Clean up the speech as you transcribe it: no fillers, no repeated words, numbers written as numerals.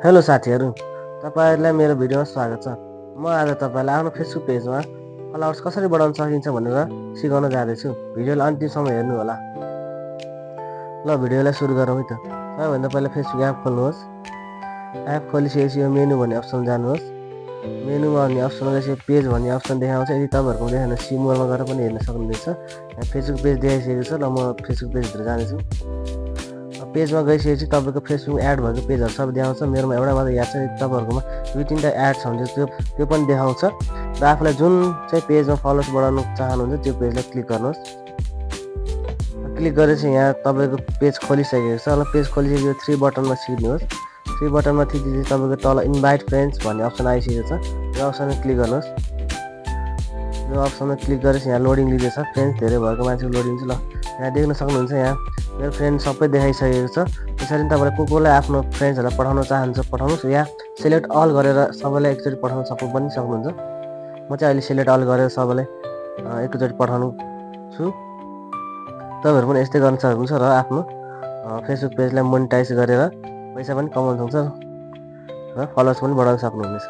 Hello साथीहरू, तपाईँहरूलाई मेरो भिडियोमा स्वागत छ। म आज तपाईँलाई आफ्नो फेसबुक पेजमा फलोवर्स कसरी बढाउन सकिन्छ भनेर सिकाउन जाँदैछु। भिडियोलाई अन्तिमसम्म हेर्नु होला। ल भिडियोलाई सुरु गरौँ है त। सबैभन्दा पहिला फेसबुक एप खोल्नुहोस्। एप खोलिसकेपछि यो मेनु भन्ने अप्सन जानुहोस्। मेनुमा भन्ने अप्सनमा गएपछि पेज भन्ने अप्सन देखाउँछ। यदि तपाईँहरूको देखाएन सिम्बलमा गएर पनि हेर्न सक्नुहुनेछ। यहाँ फेसबुक पेज देखाइसकेको छ। ल म फेसबुक पेजभित्र जानेछु। पेजमा गइसकेपछि तपाईँको फेसबुक एड भएको पेजहरू सबै देखाउँछ। मेरोमा एउटा मात्रै याद छ। तपाईँहरूकोमा 2-3टा एड छ भने त्यो पनि देखाउँछ। र आफूलाई जुन चाहिँ पेजमा फलोवर्स बढाउन चाहनुहुन्छ त्यो पेजलाई क्लिक गर्नुहोस्। क्लिक गरेपछि यहाँ तपाईँको पेज खोलिसकेको छ। ल पेज खोलिसकेपछि 3 बटनमा थिच्नुहोस्। 3 बटनमा थिचेपछि तपाईँको तल इन्भाइट फ्रेन्ड्स भन्ने अप्सन आइसकेको छ। यो अप्सनमा क्लिक गर्नुहोस्। यो अप्सनमा क्लिक गरेपछि यहाँ लोडिङ लिँदैछ। फ्रेन्ड्स धेरै भएको मान्छेको लोडिङ छ। ल यहाँ देख्न सक्नुहुन्छ। यहाँ मेरो फ्रेन्ड सबै देखाइसकेको छ। त्यसरी तपाईँले कसलाई आफ्नो फ्रेन्ड्सहरूलाई पठाउन चाहन्छ पठाउनुहोस्। या सिलेक्ट अल गरेर सबैलाई एकचोटि पठाउन पनि सक्नुहुन्छ। म चाहिँ अहिले सिलेक्ट अल गरेर सबैलाई एकचोटि पठाउनु छु। तपाईँहरू पनि यस्तै गर्न सक्नुहुन्छ र आफ्नो फेसबुक पेजलाई मोनिटाइज गरेर पैसा पनि कमाउन सक्नुहुन्छ र फलोवर्स पनि बढाउन सक्नुहुनेछ।